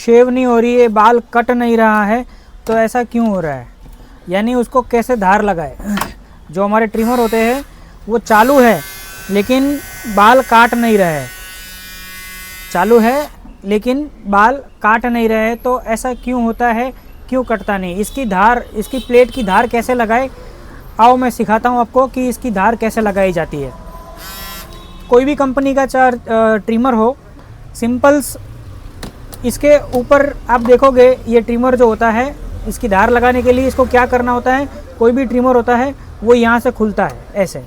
शेव नहीं हो रही है, बाल कट नहीं रहा है, तो ऐसा क्यों हो रहा है? यानी उसको कैसे धार लगाए। जो हमारे ट्रिमर होते हैं वो चालू है लेकिन बाल काट नहीं रहे हैं, चालू है लेकिन बाल काट नहीं रहे हैं, तो ऐसा क्यों होता है, क्यों कटता नहीं? इसकी धार, इसकी प्लेट की धार कैसे लगाए, आओ मैं सिखाता हूँ आपको कि इसकी धार कैसे लगाई जाती है। कोई भी कंपनी का ट्रिमर हो, सिंपल्स, इसके ऊपर आप देखोगे ये ट्रिमर जो होता है, इसकी धार लगाने के लिए इसको क्या करना होता है, कोई भी ट्रिमर होता है वो यहाँ से खुलता है ऐसे,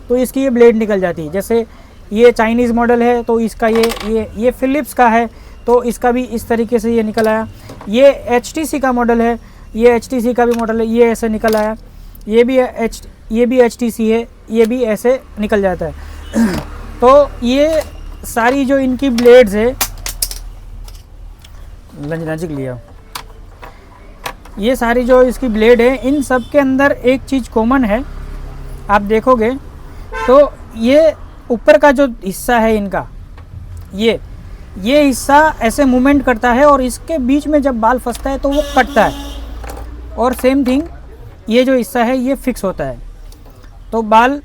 तो इसकी ये ब्लेड निकल जाती है। जैसे ये चाइनीज़ मॉडल है तो इसका ये फिलिप्स का है तो इसका भी इस तरीके से ये निकल आया। ये HTC का मॉडल है, ये HTC का भी मॉडल है, ये ऐसे निकल आया। ये भी HTC है, ये भी ऐसे निकल जाता है। तो ये सारी जो इनकी ब्लेड्स है, नज़दीक लिया, ये सारी जो इसकी ब्लेड है, इन सब के अंदर एक चीज़ कॉमन है, आप देखोगे तो ये ऊपर का जो हिस्सा है इनका, ये हिस्सा ऐसे मूवमेंट करता है और इसके बीच में जब बाल फंसता है तो वो कटता है। और सेम थिंग ये जो हिस्सा है ये फिक्स होता है। तो बाल,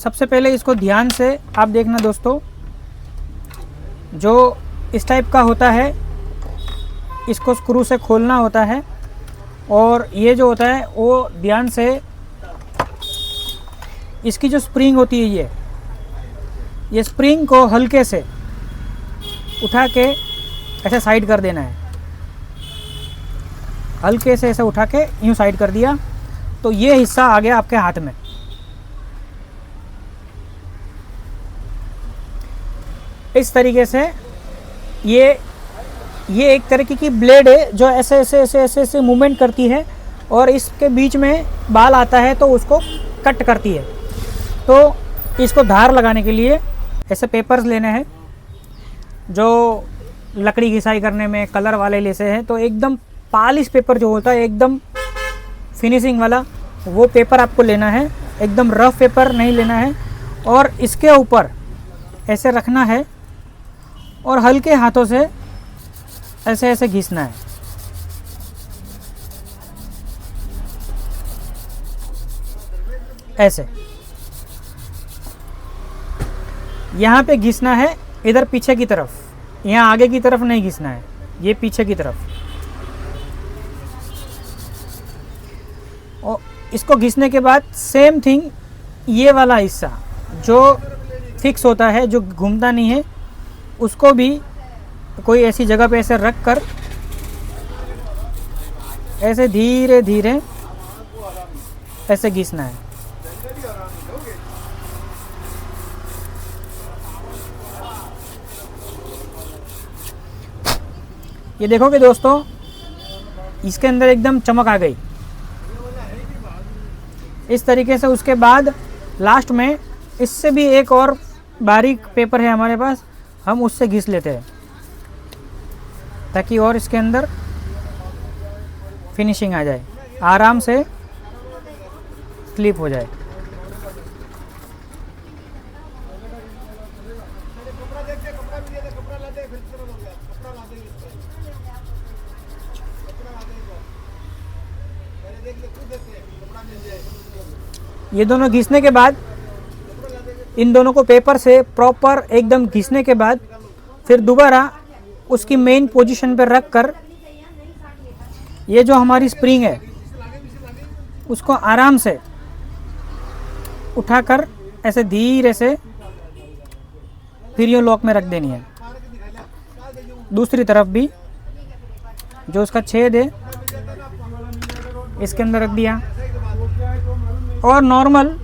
सबसे पहले इसको ध्यान से आप देखना दोस्तों, जो इस टाइप का होता है इसको स्क्रू से खोलना होता है, और ये जो होता है वो ध्यान से, इसकी जो स्प्रिंग होती है ये स्प्रिंग को हल्के से उठा के ऐसे साइड कर देना है, हल्के से ऐसे उठा के यूँ साइड कर दिया तो ये हिस्सा आ गया आपके हाथ में। इस तरीके से ये एक तरीके की ब्लेड है जो ऐसे ऐसे ऐसे ऐसे ऐसे मूवमेंट करती है और इसके बीच में बाल आता है तो उसको कट करती है। तो इसको धार लगाने के लिए ऐसे पेपर्स लेने हैं, जो लकड़ी घिसाई करने में कलर वाले लेसे हैं, तो एकदम पॉलिश पेपर जो होता है एकदम फिनिशिंग वाला, वो पेपर आपको लेना है, एकदम रफ पेपर नहीं लेना है। और इसके ऊपर ऐसे रखना है और हल्के हाथों से ऐसे ऐसे घिसना है, ऐसे यहाँ पे घिसना है, इधर पीछे की तरफ, यहाँ आगे की तरफ नहीं घिसना है, ये पीछे की तरफ। और इसको घिसने के बाद सेम थिंग, ये वाला हिस्सा जो फिक्स होता है, जो घूमता नहीं है, उसको भी कोई ऐसी जगह पे ऐसे रख कर ऐसे धीरे धीरे ऐसे घिसना है। ये देखोगे दोस्तों, इसके अंदर एकदम चमक आ गई इस तरीके से। उसके बाद लास्ट में इससे भी एक और बारीक पेपर है हमारे पास, हम उससे घिस लेते हैं ताकि और इसके अंदर फिनिशिंग आ जाए, आराम से क्लिप हो जाए। ये दोनों घिसने के बाद, इन दोनों को पेपर से प्रॉपर एकदम घिसने के बाद, फिर दोबारा उसकी मेन पोजीशन पर रख कर ये जो हमारी स्प्रिंग है उसको आराम से उठाकर ऐसे धीरे से फिर ये लॉक में रख देनी है। दूसरी तरफ भी जो उसका छेद है इसके अंदर रख दिया। और नॉर्मल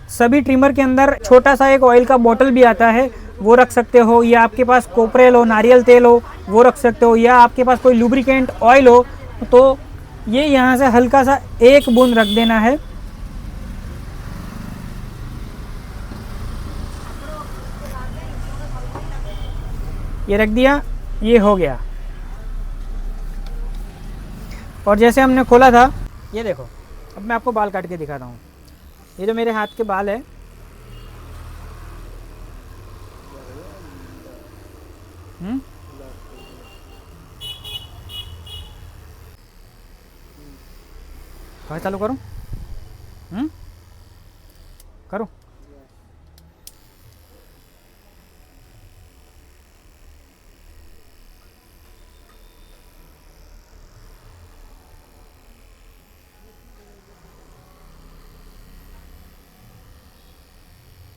सभी ट्रिमर के अंदर छोटा सा एक ऑयल का बोतल भी आता है, वो रख सकते हो, या आपके पास कोपरेल हो, नारियल तेल हो, वो रख सकते हो, या आपके पास कोई लुब्रिकेंट ऑयल हो तो ये यहाँ से हल्का सा एक बूंद रख देना है। ये रख दिया, ये हो गया। और जैसे हमने खोला था, ये देखो, अब मैं आपको बाल काट के दिखाता हूँ। ये जो मेरे हाथ के बाल है, हम्म? हवा चालू करूँ? करूँ?